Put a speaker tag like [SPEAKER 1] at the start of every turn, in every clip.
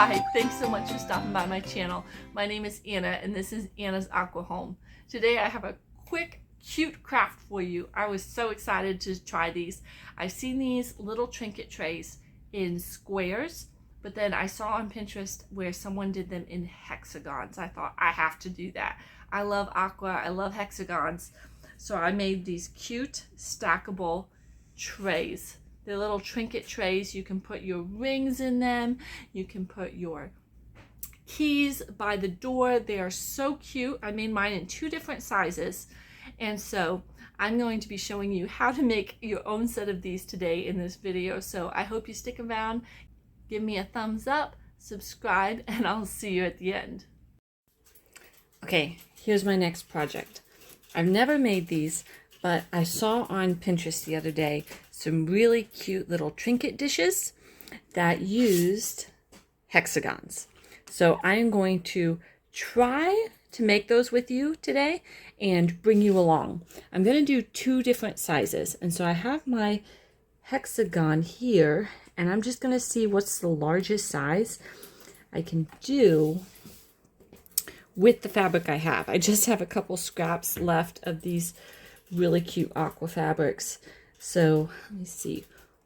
[SPEAKER 1] Hi, thanks so much for stopping by my channel. My name is Anna and this is Anna's Aqua Home. Today I have a quick, cute craft for you. I was so excited to try these. I've seen these little trinket trays in squares, but then I saw on Pinterest where someone did them in hexagons. I thought I have to do that. I love Aqua, I love hexagons. So I made these cute stackable trays. They're little trinket trays. You can put your rings in them. You can put your keys by the door. They are so cute. I made mine in 2 different sizes. And so I'm going to be showing you how to make your own set of these today in this video. So I hope you stick around, give me a thumbs up, subscribe, and I'll see you at the end. Okay, here's my next project. I've never made these, but I saw on Pinterest the other day some really cute little trinket dishes that used hexagons. So I'm going to try to make those with you today and bring you along. I'm going to do 2 different sizes. And so I have my hexagon here, and I'm just going to see what's the largest size I can do with the fabric I have. I just have a couple scraps left of these really cute aqua fabrics. So let me see,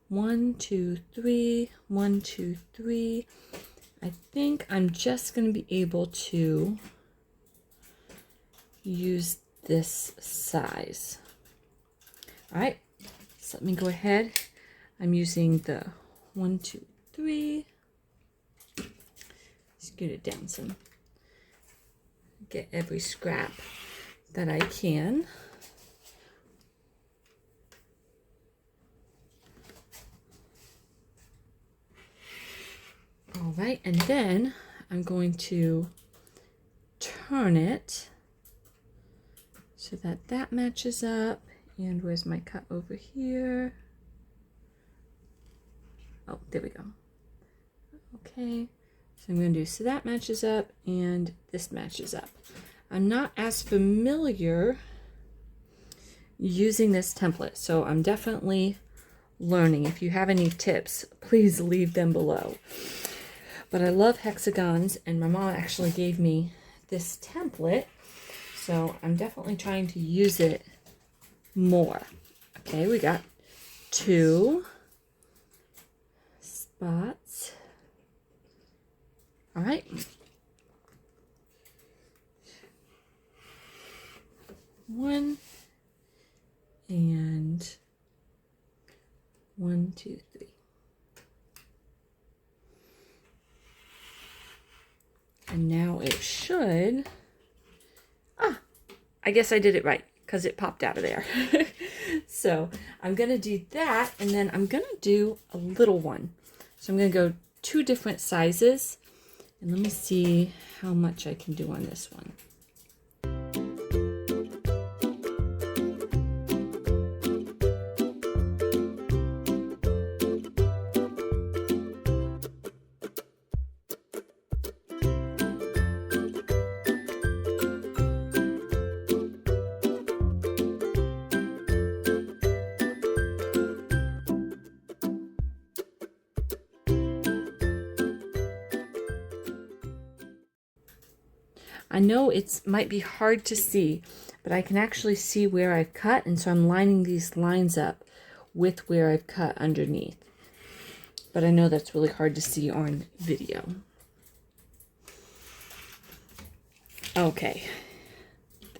[SPEAKER 1] 1, 2, 3, 1, 2, 3. I think I'm just going to be able to use this size. All right, so let me go ahead. I'm using the 1, 2, 3. Just get it down some. Get every scrap that I can. All right, and then I'm going to turn it so that that matches up. And where's my cut over here? Oh, there we go. Okay, so I'm going to do so that matches up and this matches up. I'm not as familiar using this template, so I'm definitely learning. If you have any tips, please leave them below. But I love hexagons, and my mom actually gave me this template, so I'm definitely trying to use it more. Okay, we got 2 spots. All right. 1 and 1, 2, 3. And now it should, I guess I did it right because it popped out of there. So I'm going to do that, and then I'm going to do a little one. So I'm going to go 2 different sizes, and let me see how much I can do on this one. I know it might be hard to see, but I can actually see where I've cut, and so I'm lining these lines up with where I've cut underneath. But I know that's really hard to see on video. Okay,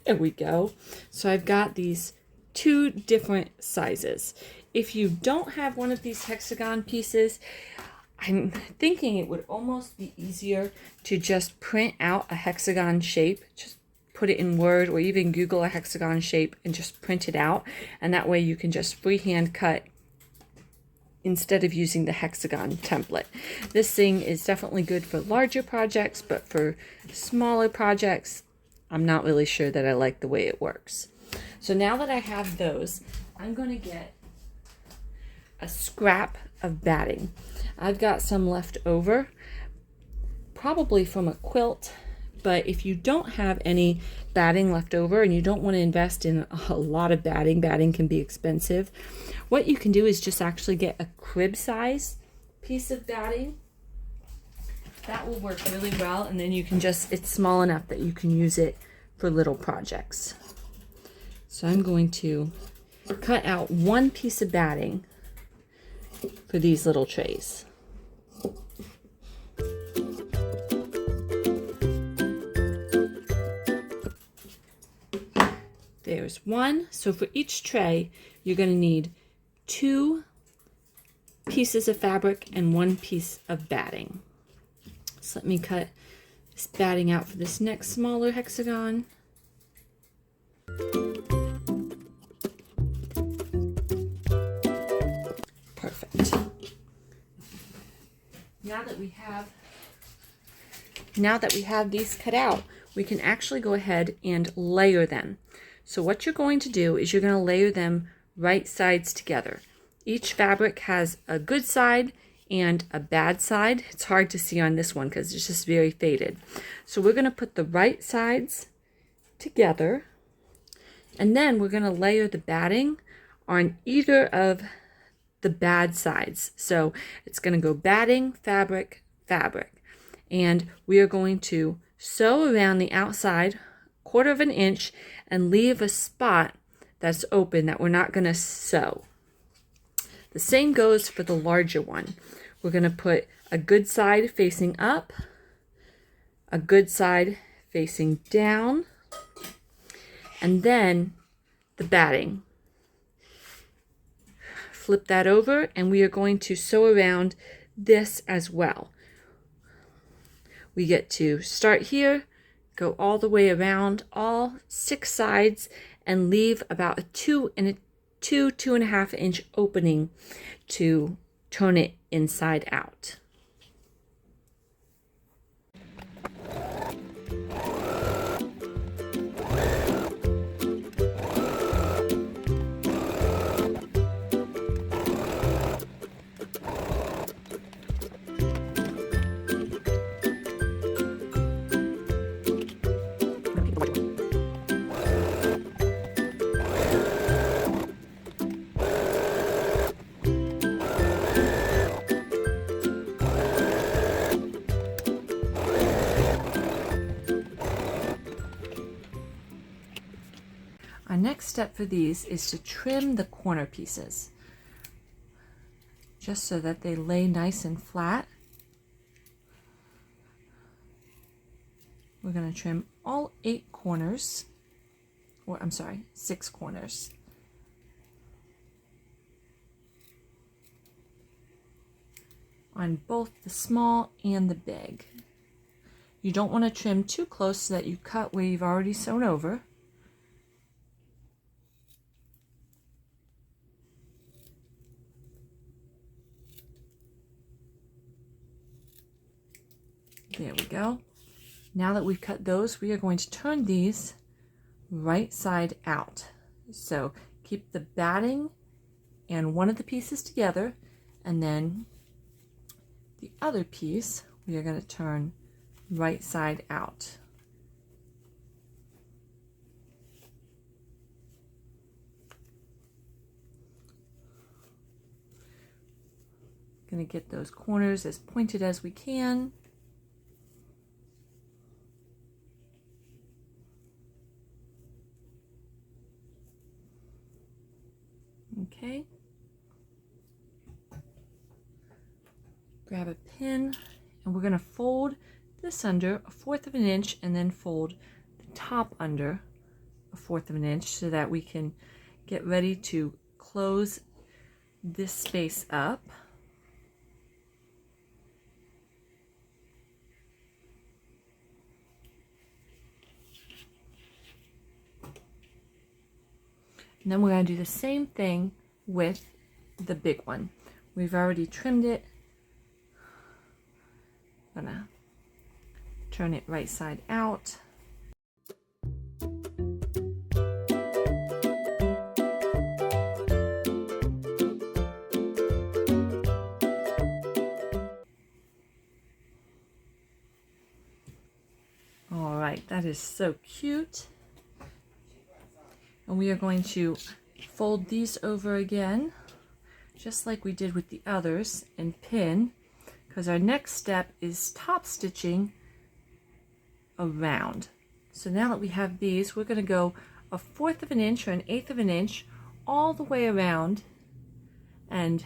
[SPEAKER 1] there we go. So I've got these 2 different sizes. If you don't have one of these hexagon pieces, I'm thinking it would almost be easier to just print out a hexagon shape, just put it in Word or even Google a hexagon shape and just print it out. And that way you can just freehand cut instead of using the hexagon template. This thing is definitely good for larger projects, but for smaller projects, I'm not really sure that I like the way it works. So now that I have those, I'm going to get a scrap of batting. I've got some left over, probably from a quilt, but if you don't have any batting left over and you don't want to invest in a lot of batting, batting can be expensive, what you can do is just actually get a crib size piece of batting That will work really well, and then you can just, it's small enough that you can use it for little projects. So I'm going to cut out one piece of batting for these little trays. There's one. So for each tray, you're going to need 2 pieces of fabric and 1 piece of batting. So let me cut this batting out for this next smaller hexagon. Perfect. Now that we have these cut out, we can actually go ahead and layer them. So what you're going to do is you're going to layer them right sides together. Each fabric has a good side and a bad side. It's hard to see on this one because it's just very faded. So we're going to put the right sides together, and then we're going to layer the batting on either of the bad sides. So it's going to go batting, fabric, fabric. And we are going to sew around the outside 1/4 of an inch and leave a spot that's open that we're not going to sew. The same goes for the larger one. We're going to put a good side facing up, a good side facing down, and then the batting. Flip that over, and we are going to sew around this as well. We get to start here, go all the way around all 6 sides, and leave about a 2.5 inch opening to turn it inside out. Our next step for these is to trim the corner pieces, just so that they lay nice and flat. We're going to trim all 8 corners, or I'm sorry, 6 corners. On both the small and the big. You don't want to trim too close so that you cut where you've already sewn over. There we go. Now that we've cut those, we are going to turn these right side out. So keep the batting and one of the pieces together, and then the other piece we are going to turn right side out. Going to get those corners as pointed as we can. Okay. Grab a pin, and we're going to fold this under 1/4 of an inch, and then fold the top under 1/4 of an inch so that we can get ready to close this space up. And then we're going to do the same thing with the big one. We've already trimmed it. I'm going to turn it right side out. All right, that is so cute. And we are going to fold these over again, just like we did with the others, and pin, because our next step is top stitching around. So now that we have these, we're going to go 1/4 of an inch or 1/8 of an inch all the way around, and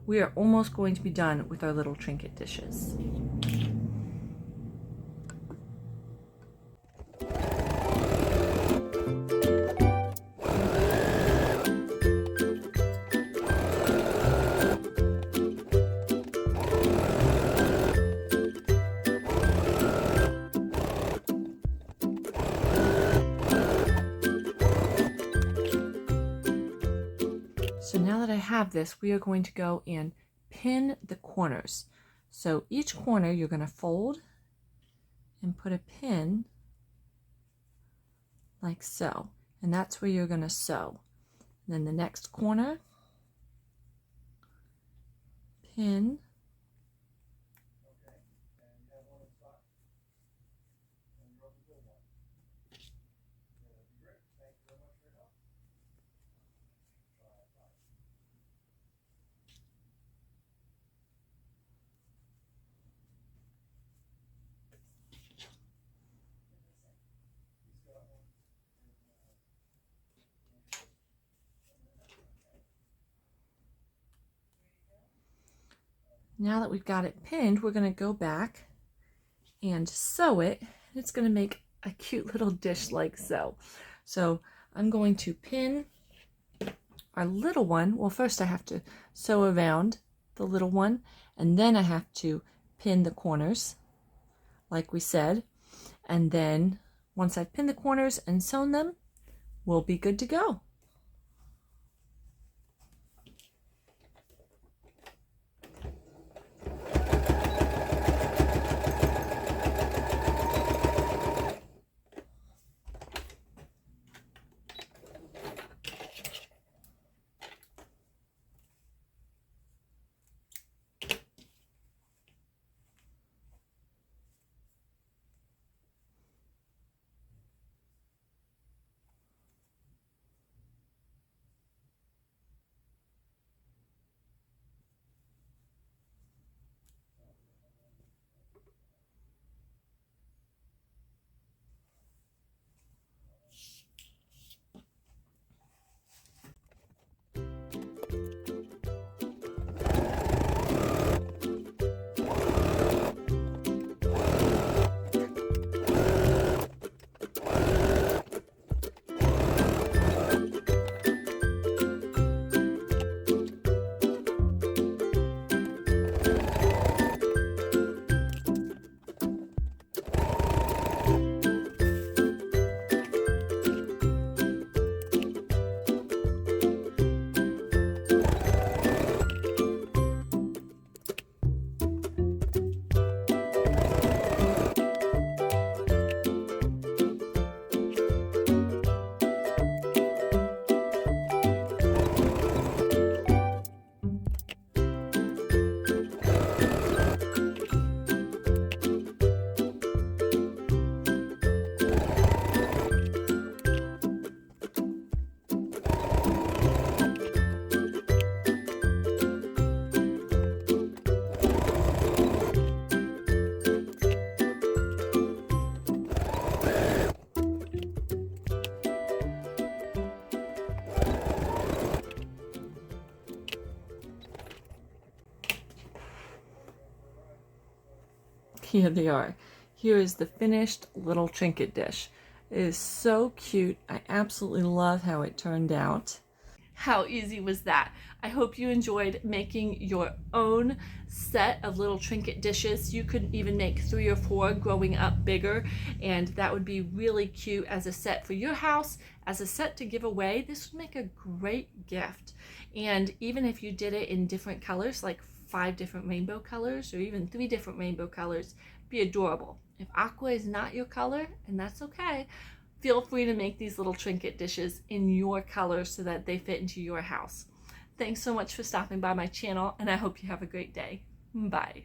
[SPEAKER 1] we are almost going to be done with our little trinket dishes. So now that I have this, we are going to go and pin the corners. So each corner you're going to fold and put a pin like so, and that's where you're going to sew. And then the next corner, pin, now that we've got it pinned, we're going to go back and sew it. It's going to make a cute little dish like so. So I'm going to pin our little one. Well, first I have to sew around the little one, and then I have to pin the corners like we said. And then once I've pinned the corners and sewn them, we'll be good to go. Here they are. Here is the finished little trinket dish. It is so cute. I absolutely love how it turned out. How easy was that? I hope you enjoyed making your own set of little trinket dishes. You could even make 3 or 4 growing up bigger, and that would be really cute as a set for your house, as a set to give away. This would make a great gift. And even if you did it in different colors, like 5 different rainbow colors or even 3 different rainbow colors, be adorable. If aqua is not your color, and that's okay, feel free to make these little trinket dishes in your colors so that they fit into your house. Thanks so much for stopping by my channel, and I hope you have a great day. Bye.